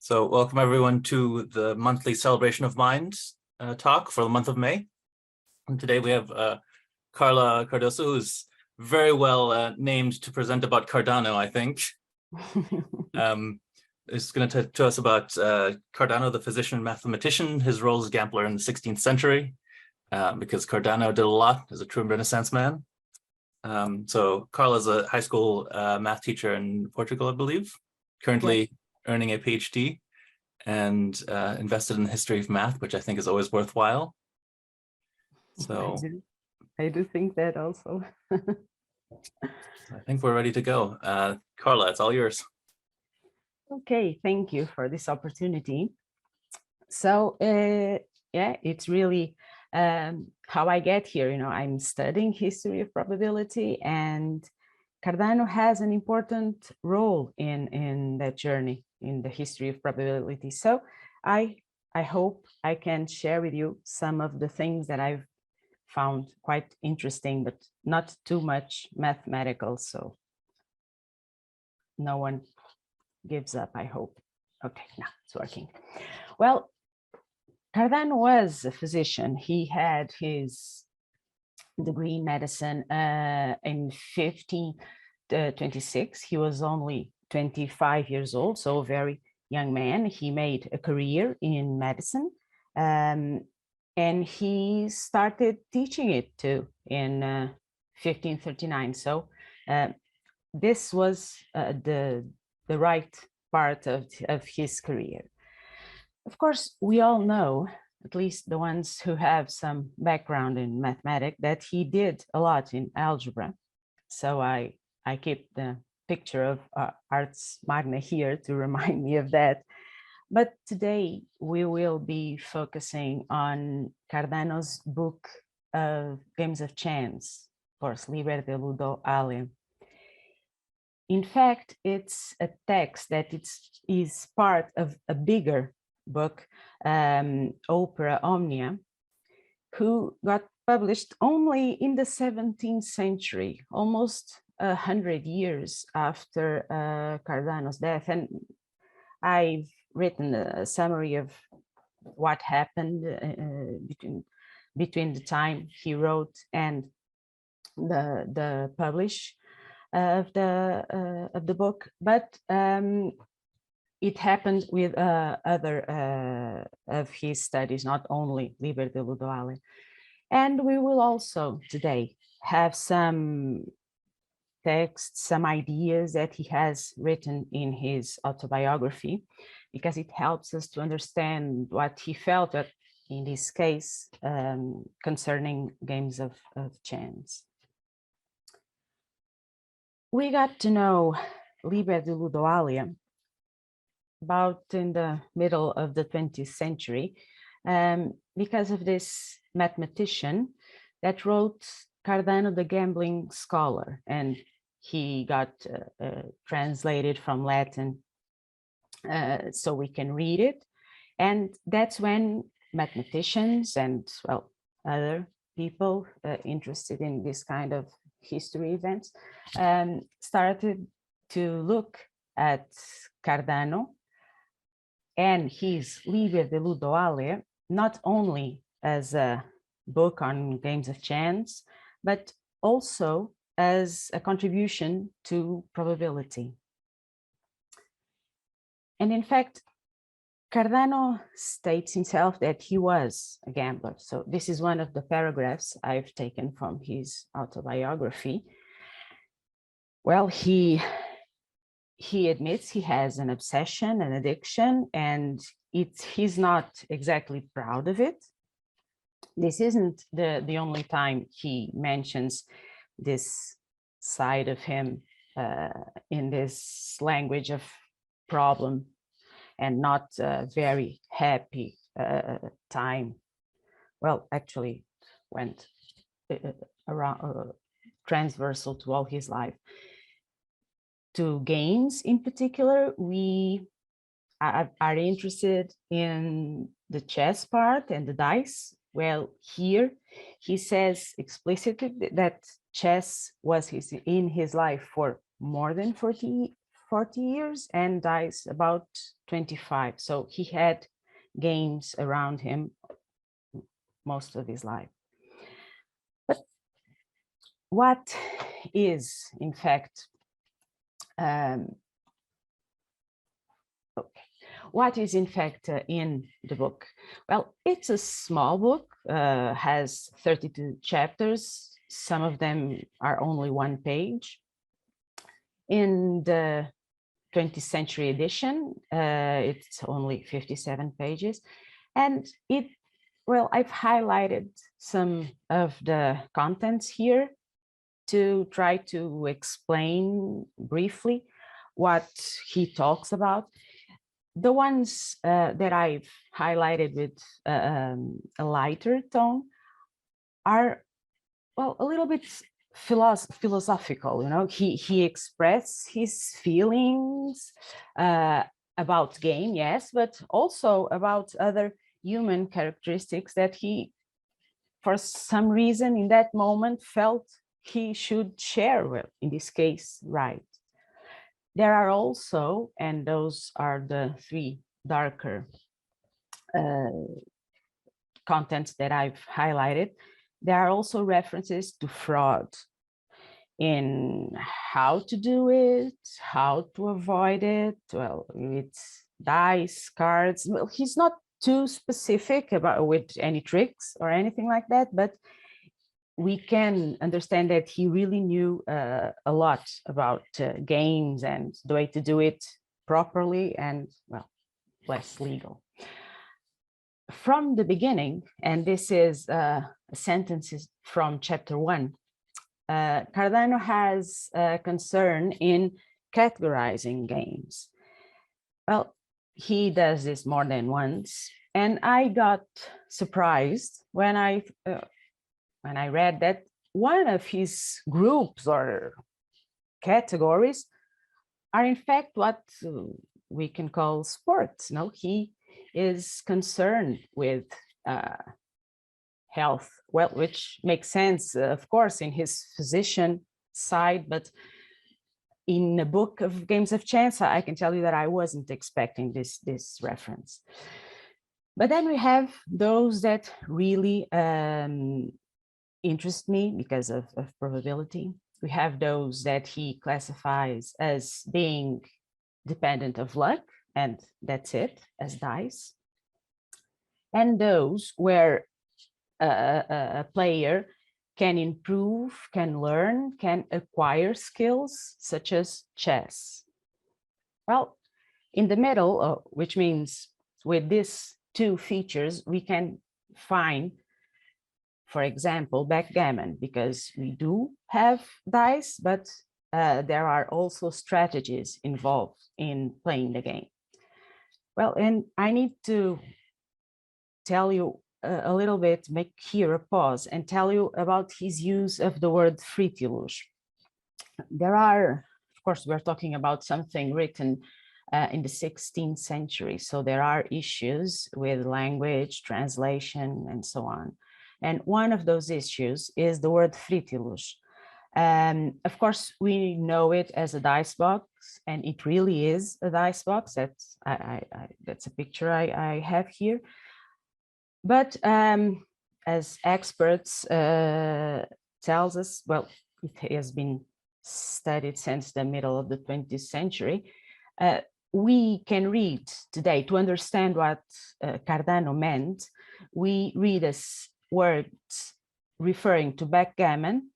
So welcome everyone to the monthly Celebration of Mind talk for the month of May. And today we have Carla Cardoso, who's very well named to present about Cardano, I think. Is going to talk to us about Cardano, the physician and mathematician, his role as a gambler in the 16th century, because Cardano did a lot as a true Renaissance man. So Carla is a high school math teacher in Portugal, I believe, currently earning a PhD and invested in the history of math, which I think is always worthwhile. So I do think that also. I think we're ready to go. Carla, it's all yours. Okay, thank you for this opportunity. So yeah, it's really how I get here. You know, I'm studying history of probability, and Cardano has an important role in that journey in the history of probability. So I hope I can share with you some of the things that I've found quite interesting, but not too much mathematical, so no one gives up, I hope. Okay, now it's working. Well, Cardano was a physician. He had his degree in medicine in 1526. He was only 25 years old, so a very young man. He made a career in medicine, and he started teaching it too in 1539. So this was the right part of his career. Of course, we all know, at least the ones who have some background in mathematics, that he did a lot in algebra. So I keep the picture of Ars Magna here to remind me of that. But today we will be focusing on Cardano's book of games of chance, of course, Liber de Ludo Aleae. In fact, it's a text that is part of a bigger book, Opera Omnia, who got published only in the 17th century, almost 100 years after Cardano's death. And I've written a summary of what happened between the time he wrote and the publish of the book, but it happened with other of his studies, not only Liber de Ludo Aleae. And we will also today have some texts, some ideas that he has written in his autobiography, because it helps us to understand what he felt in this case concerning games of chance. We got to know Liber de Ludo Aleae about in the middle of the 20th century because of this mathematician that wrote Cardano the Gambling Scholar, and he got translated from Latin so we can read it. And that's when mathematicians and, well, other people interested in this kind of history events started to look at Cardano and his Liber de Ludo Aleae, not only as a book on games of chance, but also as a contribution to probability. And in fact, Cardano states himself that he was a gambler. So this is one of the paragraphs I've taken from his autobiography. Well, he admits he has an obsession, an addiction, and he's not exactly proud of it. This isn't the only time he mentions this side of him in this language of problem and not a very happy time. Well, actually, it went around transversal to all his life. To games in particular, we are interested in the chess part and the dice. Well, here he says explicitly that chess was in his life for more than 40 40 years and dies about 25. So he had games around him most of his life. But what is, in fact, what is in fact in the book? Well, it's a small book, has 32 chapters. Some of them are only one page. In the 20th century edition, it's only 57 pages. And well, I've highlighted some of the contents here to try to explain briefly what he talks about. The ones that I've highlighted with a lighter tone are, well, a little bit philosophical. You know, he expressed his feelings about game, yes, but also about other human characteristics that he, for some reason in that moment, felt he should share with, in this case, right. There are also, and those are the three darker contents that I've highlighted, there are also references to fraud in how to do it, how to avoid it. Well, it's dice, cards. Well, he's not too specific about with any tricks or anything like that, but we can understand that he really knew a lot about games and the way to do it properly and, well, less legal. From the beginning, and this is sentences from chapter 1, Cardano has a concern in categorizing games. Well, he does this more than once, and I got surprised when I read that one of his groups or categories are in fact what we can call sports. No, he is concerned with health, well, which makes sense, of course, in his physician side, but in a book of games of chance, I can tell you that I wasn't expecting this reference. But then we have those that really interest me because of probability. We have those that he classifies as being dependent of luck, and that's it, as dice. And those where a player can improve, can learn, can acquire skills such as chess. Well, in the middle, which means with these two features, we can find, for example, backgammon, because we do have dice, but there are also strategies involved in playing the game. Well, and I need to tell you a little bit, make here a pause and tell you about his use of the word fritilus. There are, of course, we're talking about something written in the 16th century. So there are issues with language, translation, and so on. And one of those issues is the word fritilus. Of course, we know it as a dice box, and it really is a dice box. That's a picture I have here. But as experts tells us, well, it has been studied since the middle of the 20th century. We can read today, to understand what Cardano meant, we read as words referring to backgammon,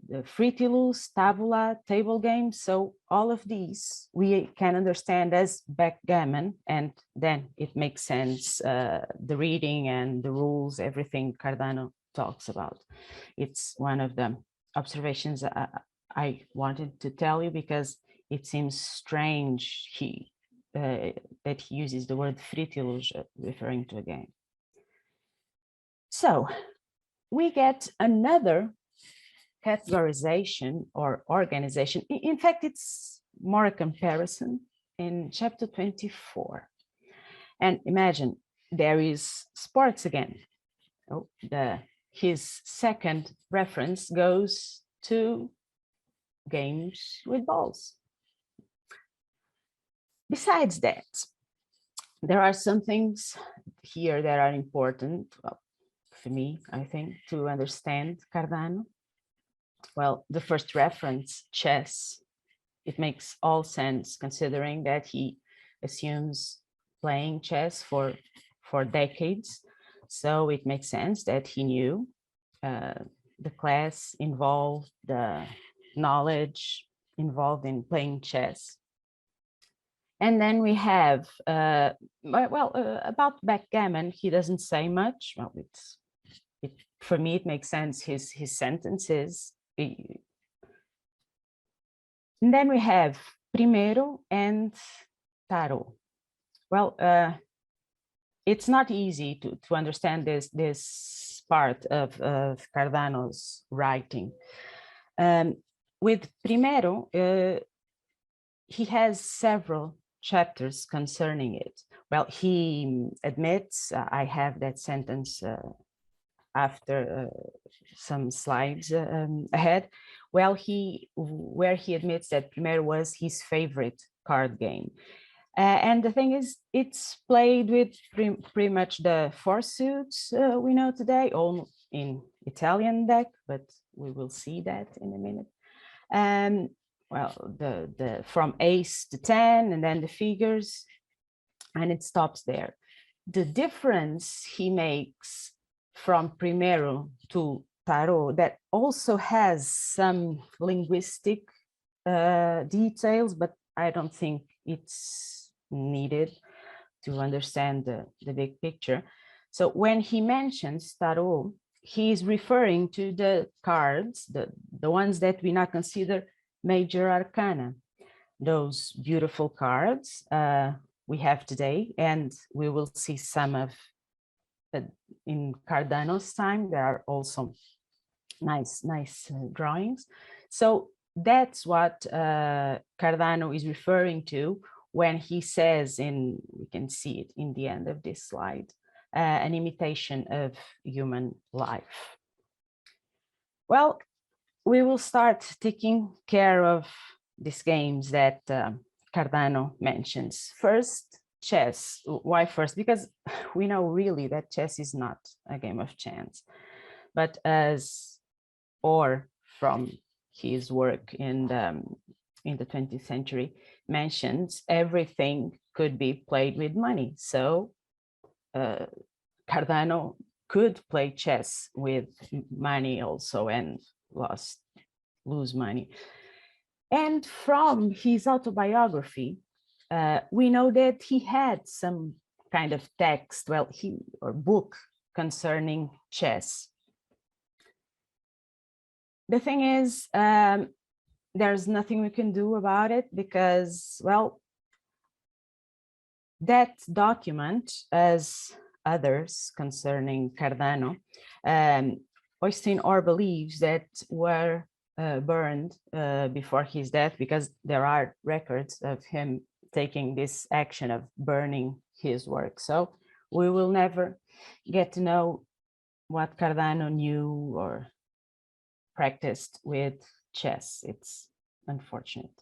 the fritilus, tabula, table games. So all of these we can understand as backgammon, and then it makes sense, the reading and the rules, everything Cardano talks about. It's one of the observations I wanted to tell you, because it seems strange that he uses the word fritilus referring to a game. So we get another categorization or organization. In fact, it's more a comparison in chapter 24. And imagine there is sports again. Oh, his second reference goes to games with balls. Besides that, there are some things here that are important, well, for me, I think, to understand Cardano. Well, the first reference, chess, it makes all sense considering that he assumes playing chess for decades. So it makes sense that he knew the class involved, the knowledge involved in playing chess. And then we have, about backgammon, he doesn't say much. Well, for me, it makes sense, his sentences. And then we have primero and tarot. Well, it's not easy to understand this part of Cardano's writing. With primero, he has several chapters concerning it. Well, he admits, I have that sentence after some slides ahead. Well, where he admits that primero was his favorite card game. And the thing is, it's played with pretty much the four suits we know today, all in Italian deck, but we will see that in a minute. Well, the from ace to 10, and then the figures, and it stops there. The difference he makes from primero to tarot, that also has some linguistic details, but I don't think it's needed to understand the big picture. So when he mentions tarot, he's referring to the cards, the ones that we now consider major arcana, those beautiful cards we have today, and we will see some of in Cardano's time. There are also nice drawings. So that's what Cardano is referring to when he says, we can see it in the end of this slide, an imitation of human life. Well, we will start taking care of these games that Cardano mentions. First, chess. Why first? Because we know really that chess is not a game of chance, but from his work in the 20th century mentions, everything could be played with money. So Cardano could play chess with money also and lose money. And from his autobiography, we know that he had some kind of text, or book concerning chess. The thing is, there's nothing we can do about it because, well, that document, as others concerning Cardano, Oystein Orr believes that were burned before his death, because there are records of him taking this action of burning his work. So we will never get to know what Cardano knew or practiced with chess. It's unfortunate.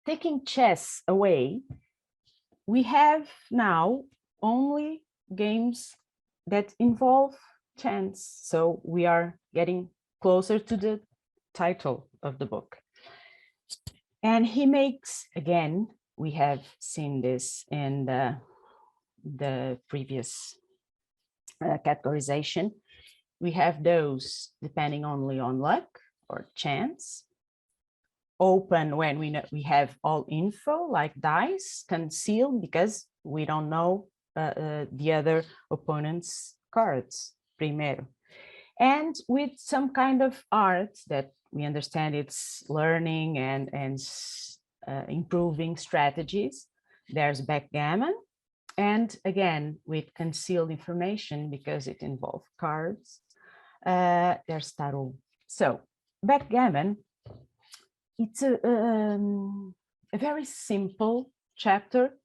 Taking chess away, we have now only games that involve chance. So we are getting closer to the title of the book. And he makes, again, we have seen this in the previous categorization. We have those depending only on luck or chance. Open when we have all info, like dice. Concealed because we don't know the other opponent's cards, primero. And with some kind of art that we understand it's learning and improving strategies. There's backgammon. And again, with concealed information because it involves cards. There's tarot. So backgammon, it's a very simple chapter,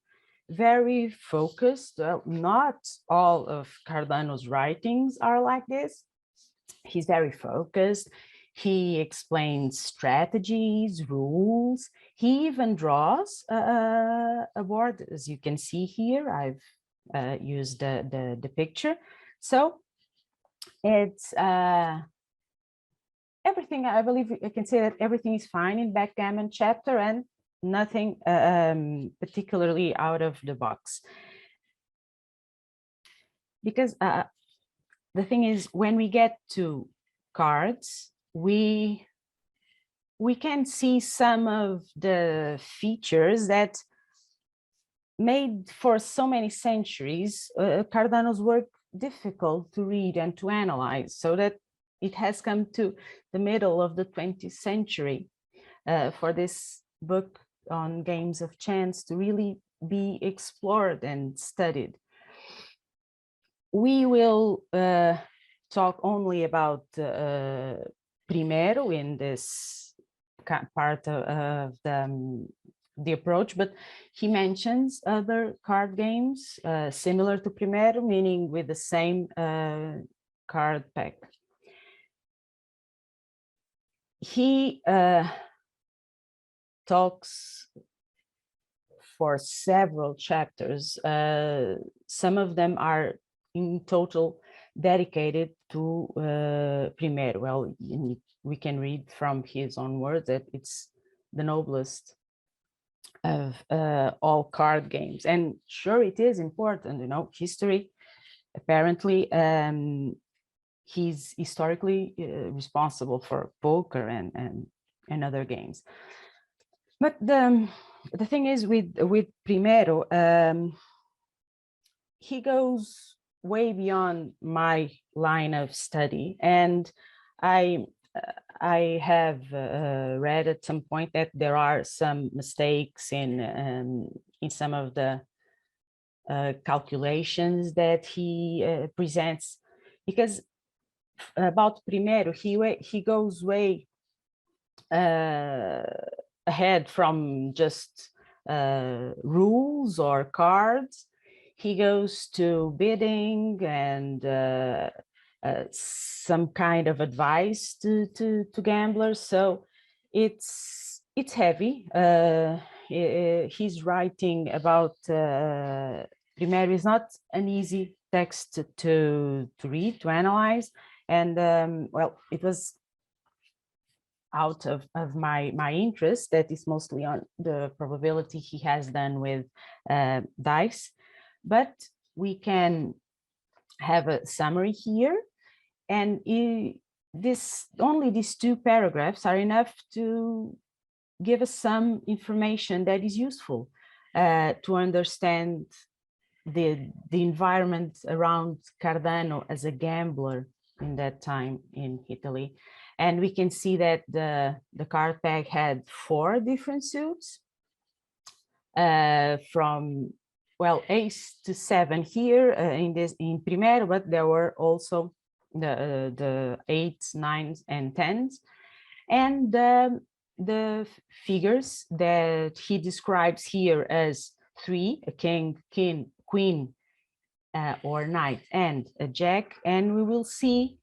very focused. Well, not all of Cardano's writings are like this. He's very focused. He explains strategies, rules. He even draws a board, as you can see here. I've used the picture. So it's everything. I believe I can say that everything is fine in backgammon chapter and nothing particularly out of the box. Because the thing is, when we get to cards, we can see some of the features that made for so many centuries Cardano's work difficult to read and to analyze, so that it has come to the middle of the 20th century for this book on games of chance to really be explored and studied. We will talk only about Primero in this part of the approach, but he mentions other card games similar to Primero, meaning with the same card pack. He talks for several chapters. Some of them are in total dedicated to Primero. Well, we can read from his own words that it's the noblest of all card games. And sure, it is important, you know, history. Apparently, he's historically responsible for poker and other games. But the thing is with Primero, he goes way beyond my line of study, and I have read at some point that there are some mistakes in some of the calculations that he presents, because about Primero, he goes way ahead from just rules or cards. He goes to bidding and some kind of advice to gamblers. So it's heavy. He's writing about Primero is not an easy text to read, to analyze. And well, it was out of my interest that is mostly on the probability he has done with dice. But we can have a summary here, and only these two paragraphs are enough to give us some information that is useful to understand the environment around Cardano as a gambler in that time in Italy. And we can see that the card pack had 4 different suits, from, well, ace to 7 here in Primero, but there were also the 8s, 9s, and 10s. And the figures that he describes here as 3, a king, queen, or knight, and a jack. And we will see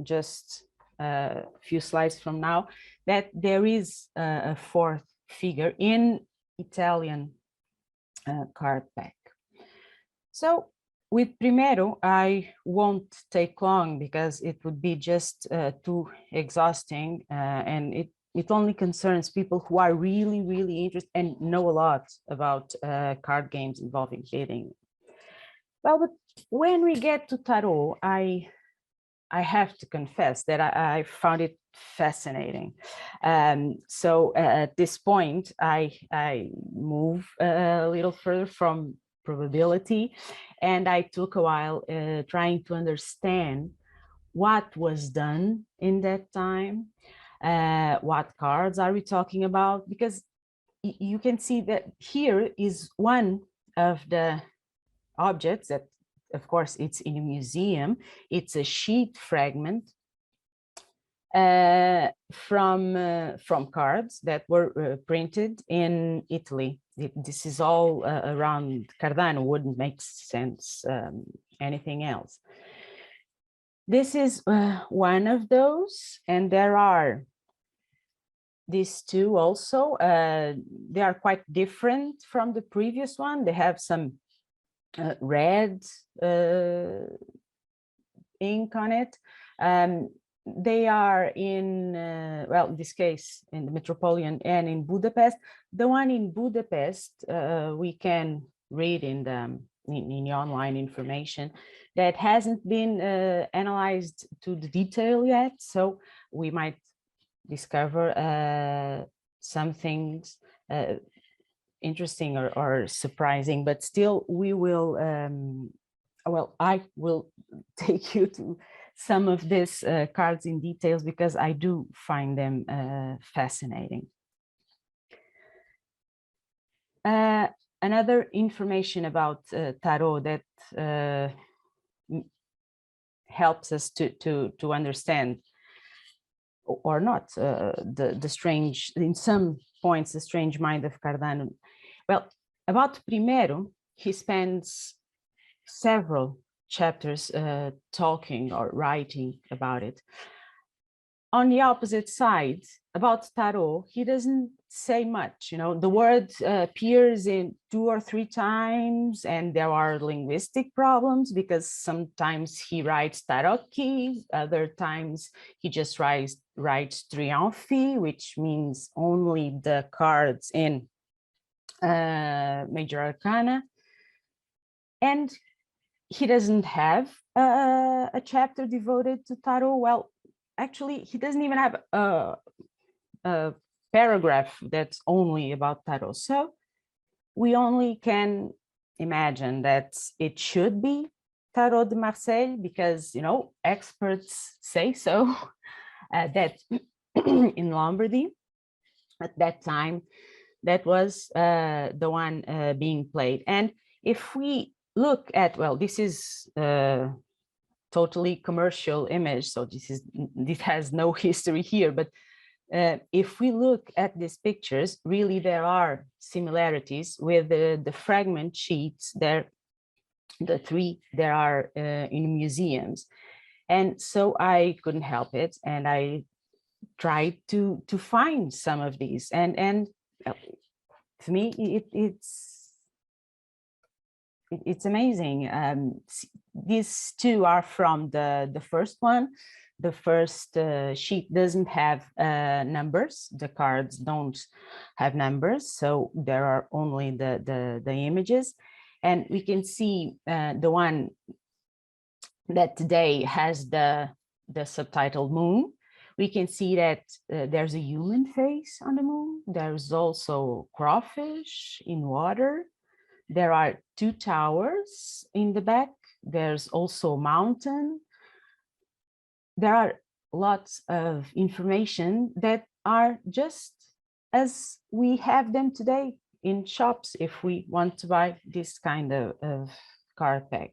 just a few slides from now that there is a 4th figure in Italian card pack. So with Primero, I won't take long because it would be just too exhausting, and it only concerns people who are really, really interested and know a lot about card games involving bidding. Well, but when we get to Tarot, I have to confess that I found it fascinating. So at this point, I move a little further from probability, and I took a while trying to understand what was done in that time, what cards are we talking about, because you can see that here is one of the objects that, of course, it's in a museum. It's a sheet fragment from cards that were printed in Italy. This is all around Cardano. Wouldn't make sense anything else. This is one of those, and there are these two also. They are quite different from the previous one. They have some red ink on it. They are in, well, in this case, in the Metropolitan and in Budapest. The one in Budapest, we can read in the online information that hasn't been analyzed to the detail yet. So we might discover some things interesting or surprising, but still we will, well, I will take you to some of these cards in details because I do find them fascinating. Another information about tarot that helps us to understand or not the strange, in some points, the strange mind of Cardano. Well, about Primero, he spends several chapters talking or writing about it. On the opposite side, about tarot, he doesn't say much. You know, the word appears in 2 or 3 times, and there are linguistic problems because sometimes he writes tarot key, other times he just writes triomphe, which means only the cards in major arcana. And he doesn't have a chapter devoted to tarot. Well, actually, he doesn't even have a paragraph that's only about tarot. So we only can imagine that it should be Tarot de Marseille because, you know, experts say so, that in Lombardy at that time, that was the one being played. And if we look at, well, this is totally commercial image, so this has no history here, but if we look at these pictures, really there are similarities with the fragment sheets there, the 3 there are in museums. And so I couldn't help it, and I tried to find some of these, and to me it's amazing. These 2 are from the first one. The first sheet doesn't have numbers. The cards don't have numbers, so there are only the images. And we can see the one that today has the subtitle moon. We can see that there's a human face on the moon. There's also crawfish in water. There are 2 towers in the back. There's also a mountain. There are lots of information that are just as we have them today in shops if we want to buy this kind of card pack.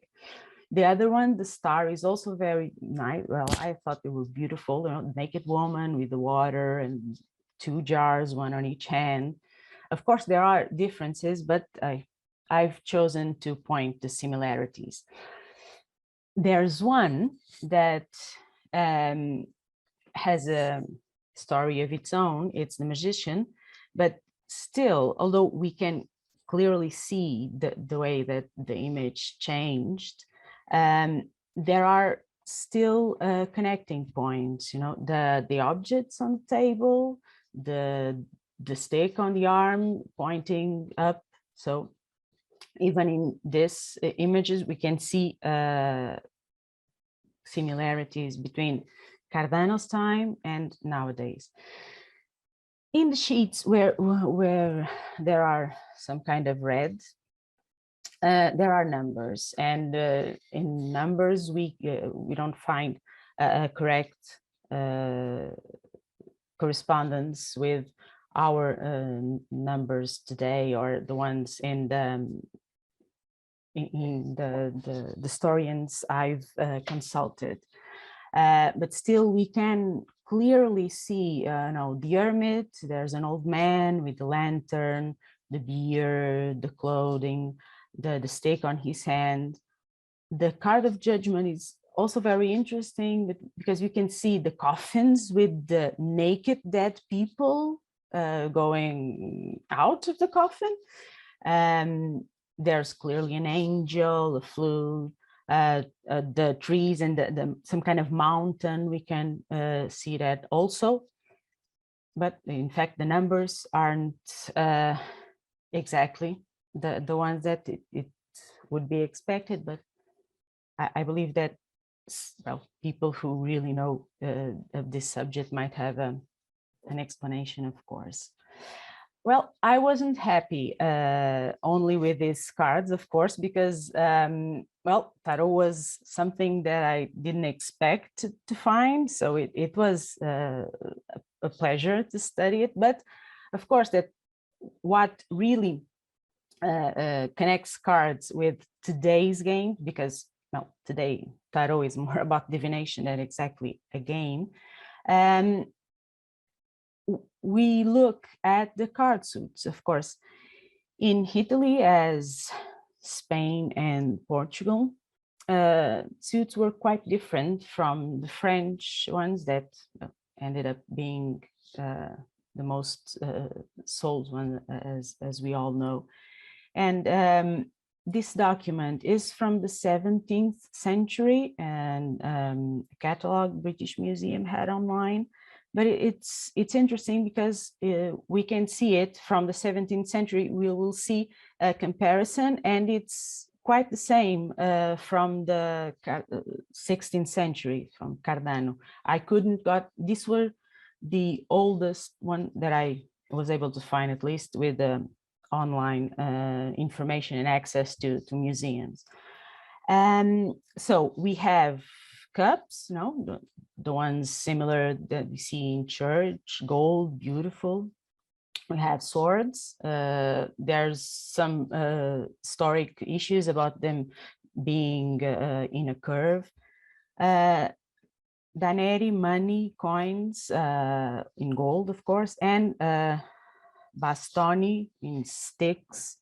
The other one, the star, is also very nice. Well, I thought they were beautiful. You know, naked woman with the water and 2 jars, one on each hand. Of course, there are differences, but I've chosen to point to similarities. There's one that has a story of its own. It's the Magician, but still, although we can clearly see the way that the image changed, there are still connecting points. You know, the objects on the table, the stick on the arm pointing up. So even in these images, we can see similarities between Cardano's time and nowadays. In the sheets where there are some kind of red, there are numbers, and in numbers we don't find a correct correspondence with our numbers today, or the ones in the historians I've consulted. But still we can clearly see, you know, the hermit. There's an old man with the lantern, the beard, the clothing, the stick on his hand. The card of judgment is also very interesting because you can see the coffins with the naked dead people going out of the coffin. There's clearly an angel, a flute, the trees, and some kind of mountain. We can see that also. But in fact, the numbers aren't exactly the ones that it would be expected. But I believe that, well, people who really know of this subject might have an explanation, of course. Well, I wasn't happy only with these cards, of course, because, well, tarot was something that I didn't expect to find. So it was a pleasure to study it. But of course, that what really connects cards with today's game, because, well, today tarot is more about divination than exactly a game. We look at the card suits, of course. In Italy, as Spain and Portugal, suits were quite different from the French ones that ended up being the most sold one, as we all know. And this document is from the 17th century, and a catalog British Museum had online. But it's interesting because we can see it from the 17th century. We will see a comparison, and it's quite the same from the 16th century, from Cardano. I couldn't got, these were the oldest one that I was able to find, at least with online information and access to museums. So we have cups, the ones similar that we see in church, gold, beautiful. We have swords. There's some historic issues about them being in a curve. Daneri, money, coins in gold, of course, and bastoni in sticks,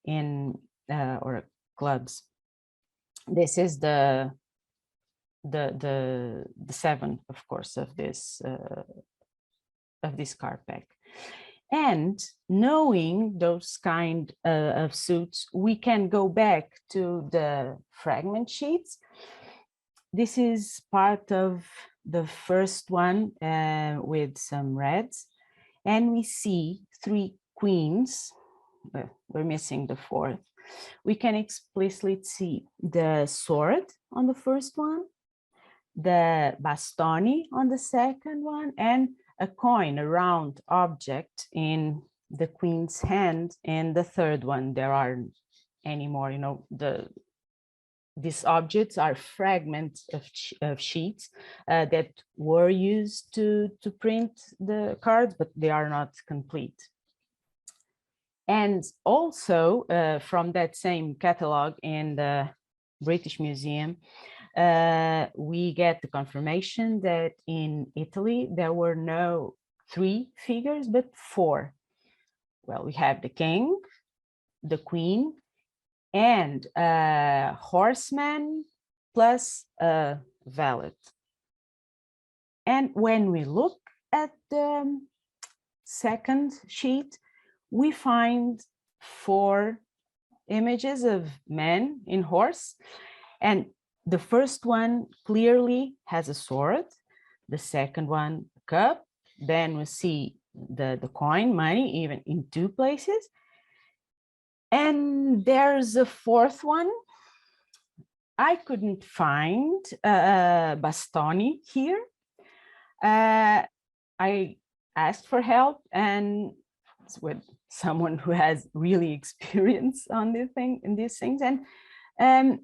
in or clubs. This is the seven, of course, of this card pack. And knowing those kind of suits, we can go back to the fragment sheets. This is part of the first one with some reds, and we see 3 queens. We're missing the 4th. We can explicitly see the sword on the first one, the bastoni on the second one, and a coin, a round object in the queen's hand. And the third one, there aren't anymore. These objects are fragments of sheets that were used to print the cards, but they are not complete. And also from that same catalog in the British Museum, we get the confirmation that in Italy there were no 3 figures, but 4. Well, we have the king, the queen, and a horseman plus a valet. And when we look at the second sheet, we find 4 images of men in horse. And the first one clearly has a sword, the second one, a cup. Then we see the coin, money, even in 2 places. And there's a 4th one. I couldn't find bastoni here. I asked for help, and with someone who has really experience on these things. And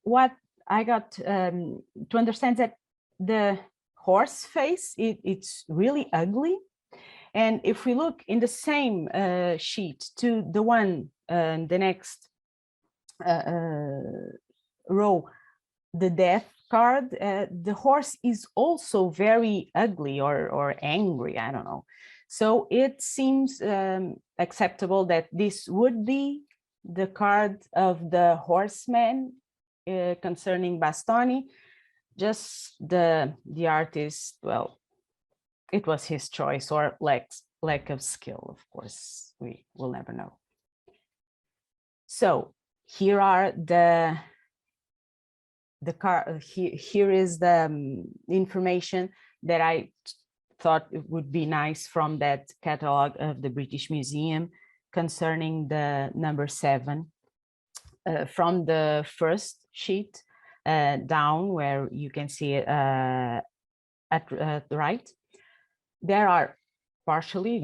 what I got to understand that the horse face, it's really ugly. And if we look in the same sheet to the one the next row, the death card, the horse is also very ugly or angry, I don't know. So it seems acceptable that this would be the card of the horseman concerning bastoni. just the artist, well, it was his choice, or lack of skill, of course, we will never know. So here are here is the information that I thought it would be nice from that catalog of the British Museum concerning the number 7. From the first sheet down, where you can see it at the right, there are partially,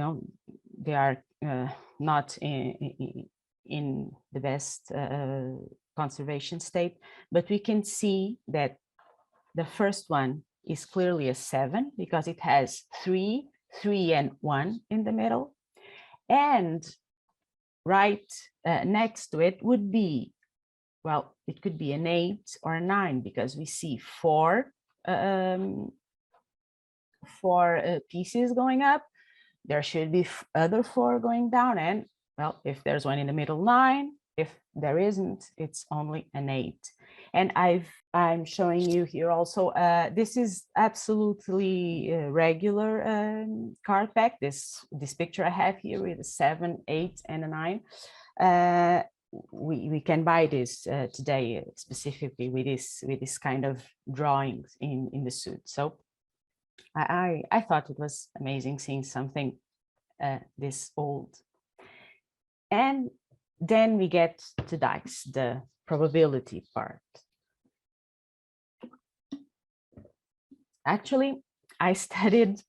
they are not in the best conservation state, but we can see that the first one is clearly a 7 because it has 3, 3 and 1 in the middle. And right next to it would be, well, it could be an 8 or a 9 because we see 4 pieces going up. There should be other 4 going down, and well, if there's one in the middle, 9. If there isn't, it's only an 8. And I'm showing you here also, this is absolutely regular card pack. This picture I have here with a 7, 8 and a 9. We can buy this today specifically with this kind of drawings in the suit. So I thought it was amazing seeing something this old. And then we get to dice, the probability part. Actually, I studied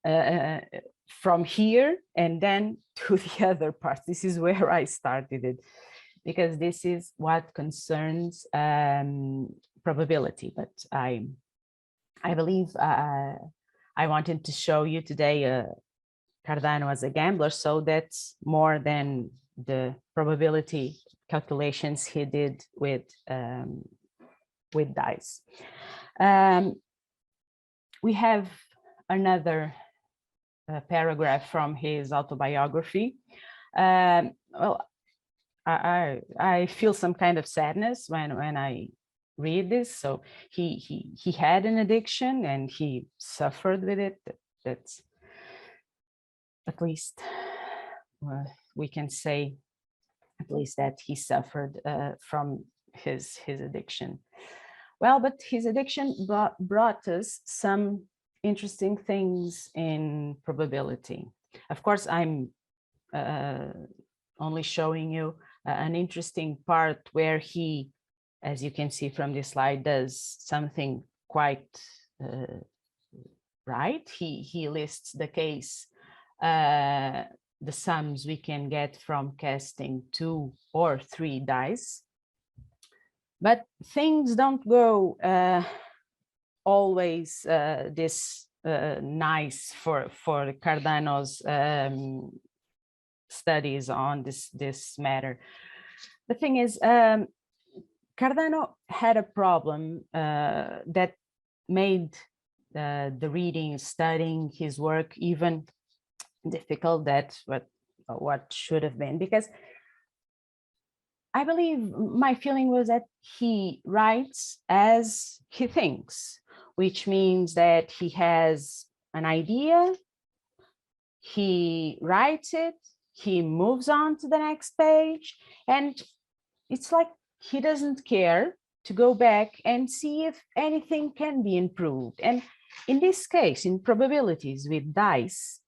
from here and then to the other part. This is where I started it, because this is what concerns probability. But I believe I wanted to show you today Cardano as a gambler, so that's more than the probability calculations he did with dice. We have another paragraph from his autobiography. Well, I feel some kind of sadness when I read this. So he had an addiction and he suffered with it. That's at least we can say at least that he suffered from his addiction. Well, but his addiction brought us some interesting things in probability. Of course, I'm only showing you an interesting part where he, as you can see from this slide, does something quite right. He lists the case, the sums we can get from casting 2 or 3 dice. But things don't go always this nice for Cardano's studies on this matter. The thing is, Cardano had a problem that made the reading, studying his work even difficult. That's what should have been, because I believe my feeling was that he writes as he thinks, which means that he has an idea, he writes it, he moves on to the next page, and it's like he doesn't care to go back and see if anything can be improved. And in this case, in probabilities with dice,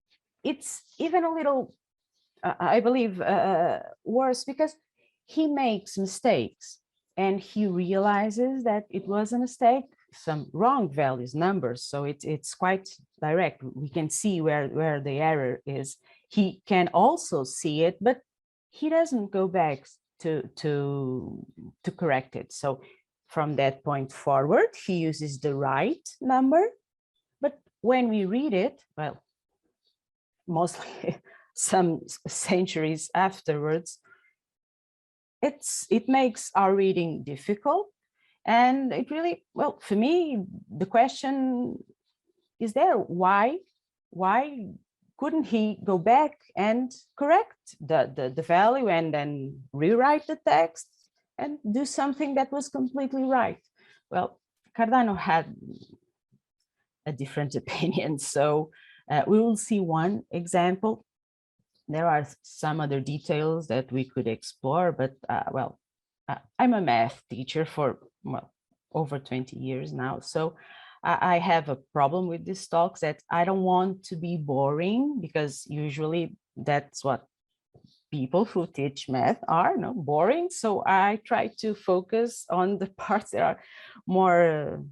it's even a little, I believe, worse, because he makes mistakes and he realizes that it was a mistake, some wrong values, numbers. So it's quite direct. We can see where the error is. He can also see it, but he doesn't go back to correct it. So from that point forward, he uses the right number. But when we read it, well, mostly some centuries afterwards, it makes our reading difficult. And it really, well, for me, the question is there, why couldn't he go back and correct the value and then rewrite the text and do something that was completely right? Well, Cardano had a different opinion. So we will see one example. There are some other details that we could explore, but I'm a math teacher for over 20 years now. So I have a problem with these talks that I don't want to be boring, because usually that's what people who teach math are, no, boring. So I try to focus on the parts that are more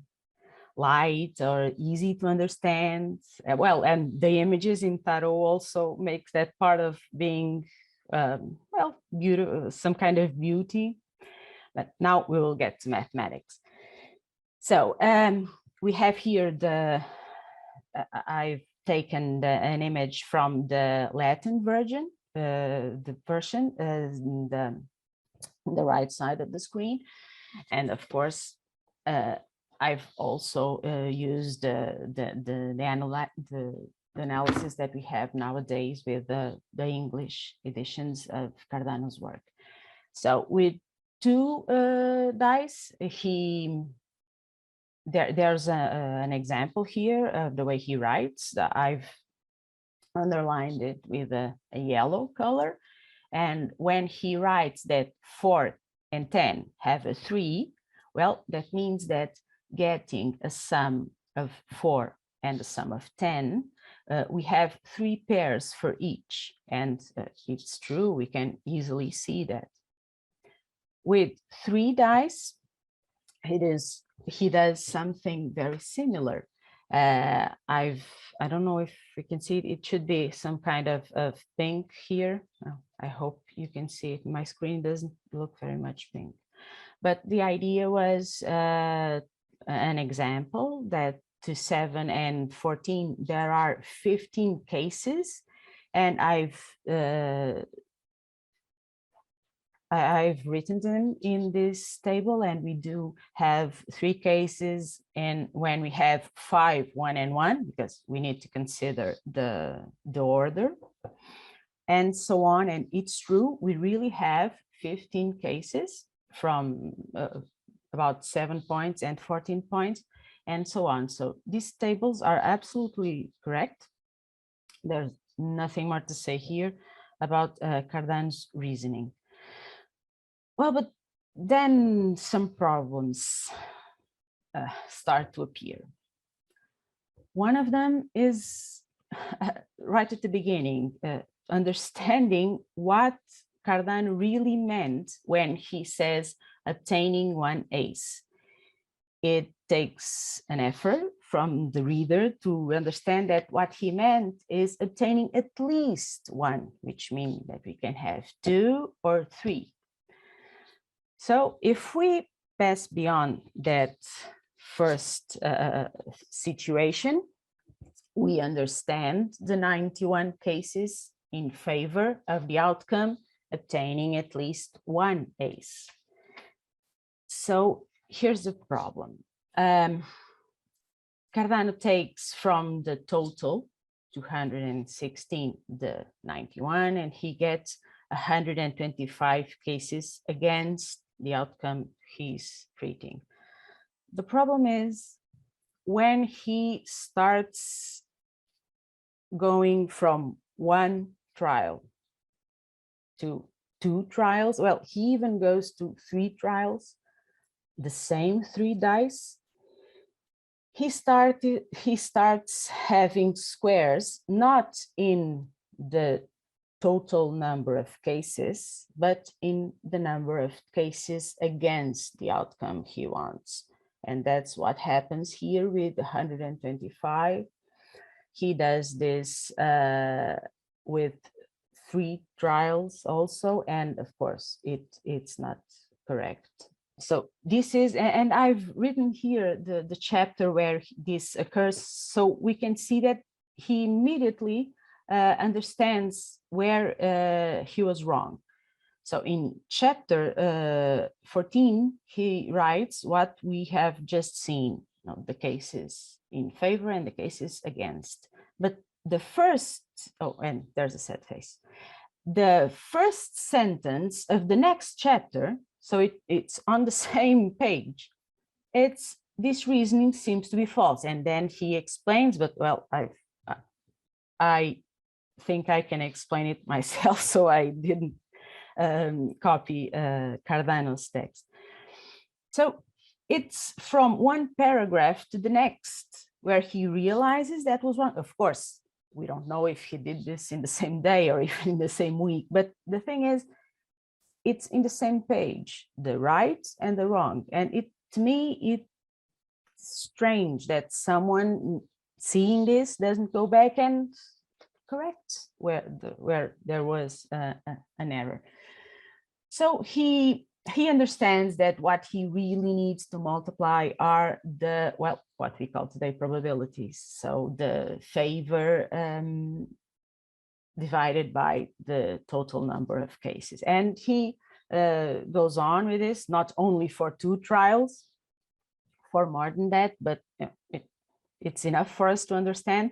light or easy to understand. Well, and the images in Tarot also makes that part of being, beautiful, some kind of beauty. But now we will get to mathematics. So we have here I've taken an image from the Latin version, the version the right side of the screen. And of course, I've also used the analysis that we have nowadays with the English editions of Cardano's work. So with two dice, there's an example here of the way he writes. I've underlined it with a yellow color. And when he writes that 4 and 10 have a 3, well, that means that getting a sum of 4 and a sum of 10, we have 3 pairs for each. And it's true, we can easily see that. With 3 dice, he does something very similar. I don't know if we can see it. It should be some kind of pink here. Oh, I hope you can see it. My screen doesn't look very much pink. But the idea was an example that to 7 and 14, there are 15 cases. And I've written them in this table, and we do have 3 cases. And when we have 5, 1 and 1, because we need to consider the order and so on. And it's true, we really have 15 cases from about 7 points and 14 points and so on. So these tables are absolutely correct. There's nothing more to say here about Cardano's reasoning. Well, but then some problems start to appear. One of them is right at the beginning, understanding what Cardano really meant when he says obtaining 1 ace. It takes an effort from the reader to understand that what he meant is obtaining at least 1, which means that we can have 2 or 3. So if we pass beyond that first situation, we understand the 91 cases in favor of the outcome, obtaining at least 1 ace. So here's the problem. Cardano takes from the total 216 the 91, and he gets 125 cases against the outcome he's treating. The problem is when he starts going from 1 trial to 2 trials, well, he even goes to 3 trials, the same 3 dice, he starts having squares, not in the total number of cases, but in the number of cases against the outcome he wants. And that's what happens here with 125. He does this with 3 trials also, and of course, it's not correct. So this is, and I've written here the chapter where this occurs, so we can see that he immediately understands where he was wrong. So in chapter 14, he writes what we have just seen, the cases in favor and the cases against. But the first, oh, and there's a sad face. The first sentence of the next chapter, so it's on the same page, it's this reasoning seems to be false. And then he explains, but well, I think I can explain it myself, so I didn't copy Cardano's text. So it's from one paragraph to the next where he realizes that was wrong. Of course, we don't know if he did this in the same day or even in the same week, but the thing is, it's in the same page, the right and the wrong. And to me, it's strange that someone seeing this doesn't go back and correct where there was an error. So he understands that what he really needs to multiply are the, well, what we call today probabilities. So the favor divided by the total number of cases. And he goes on with this, not only for 2 trials, for more than that, but it's enough for us to understand.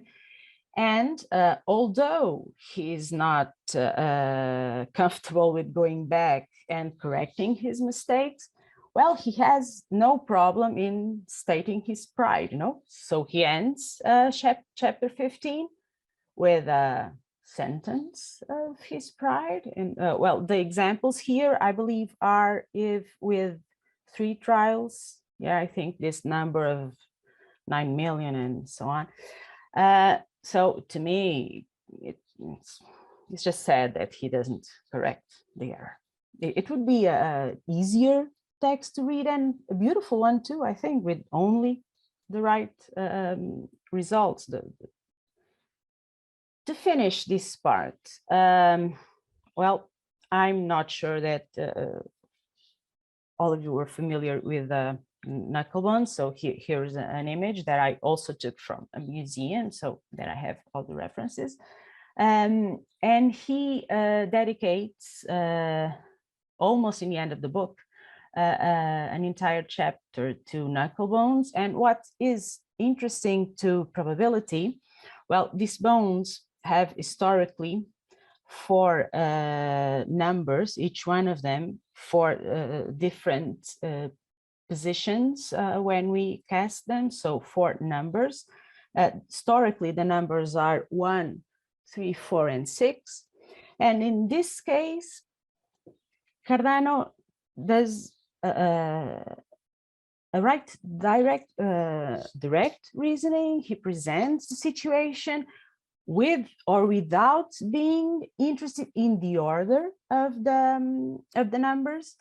And although he's not comfortable with going back and correcting his mistakes, well, he has no problem in stating his pride, you know. So he ends chapter 15 with a sentence of his pride. And well, the examples here, I believe, are with 3 trials. Yeah, I think this number of 9 million and so on. So to me, it's just sad that he doesn't correct the error. It would be a easier text to read and a beautiful one too, I think, with only the right results. To finish this part, well, I'm not sure that all of you were familiar with knucklebones. So here's an image that I also took from a museum, so that I have all the references. And he dedicates, almost in the end of the book, an entire chapter to knucklebones. And what is interesting to probability, well, these bones have historically 4 numbers, each one of them for different positions when we cast them. So 4 numbers. Historically, the numbers are 1, 3, 4, and 6. And in this case, Cardano does a direct reasoning. He presents the situation with or without being interested in the order of the numbers.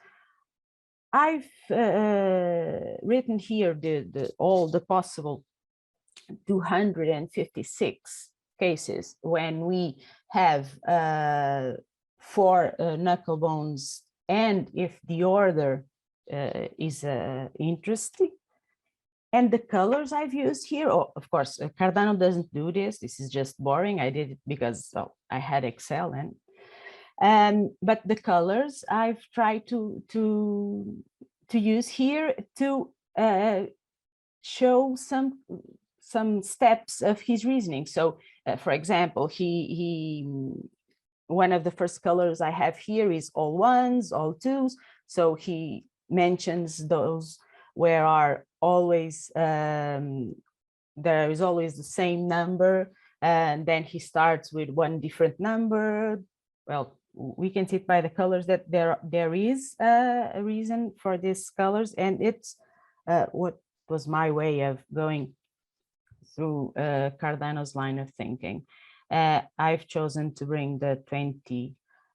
I've written here all the possible 256 cases when we have 4 knucklebones, and if the order is interesting. And the colors I've used here, oh, of course, Cardano doesn't do this. This is just boring. I did it because I had Excel, but the colors I've tried to use here to show some steps of his reasoning. So, for example, one of the first colors I have here is all 1s, all 2s. So he mentions those where are always there is always the same number, and then he starts with one different number. Well, we can see it by the colors that there is a reason for these colors, and it's what was my way of going through Cardano's line of thinking. I've chosen to bring the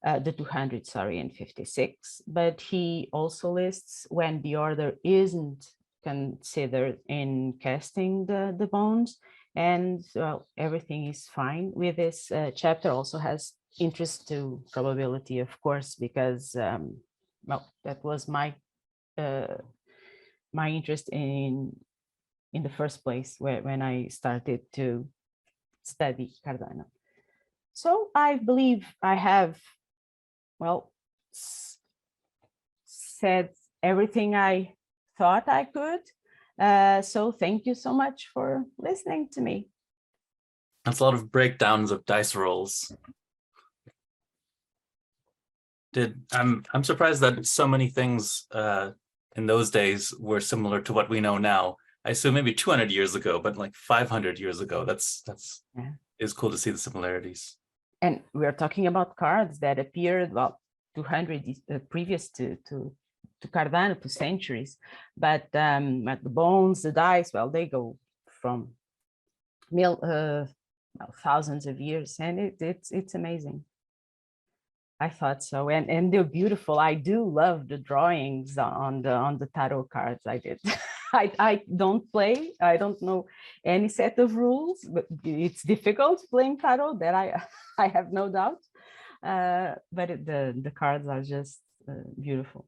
200, sorry, and 56, but he also lists when the order isn't considered in casting the bones, and well, everything is fine with this. Chapter also has interest to probability, of course, because well, that was my interest in the first place when I started to study Cardano. So I believe I have, well, said everything I thought I could. So thank you so much for listening to me. That's a lot of breakdowns of dice rolls. I'm surprised that so many things in those days were similar to what we know now. I assume maybe 200 years ago, but like 500 years ago. That's Yeah. is cool to see the similarities. And we're talking about cards that appeared, well, 200 previous to Cardano, to centuries. But the bones, the dice, well, they go from thousands of years, and it's amazing. I thought so, and they're beautiful. I do love the drawings on the tarot cards. I did. I don't play. I don't know any set of rules, but it's difficult playing tarot. That I have no doubt. But the cards are just beautiful.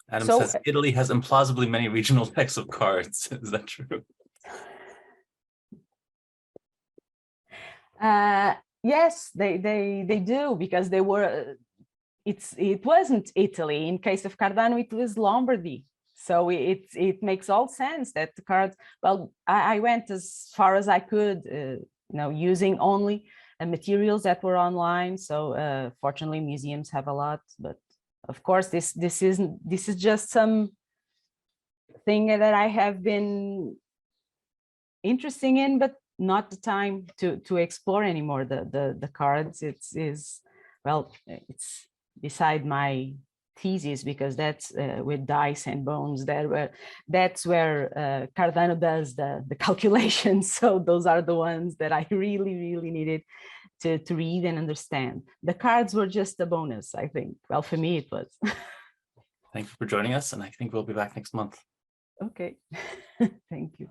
Adam So, says Italy has implausibly many regional decks of cards. Is that true? Yes, they do, because they were. It wasn't Italy. In case of Cardano, it was Lombardy. So it makes all sense that the cards. Well, I went as far as I could, using only materials that were online. So fortunately, museums have a lot. But of course, this is just some thing that I have been interested in, but not the time to explore anymore. The cards. It's beside my thesis, because that's with dice and bones. That's where Cardano does the calculations. So those are the ones that I really needed to read and understand. The cards were just a bonus, I think. Well, for me it was. Thank you for joining us, and I think we'll be back next month. Okay. Thank you.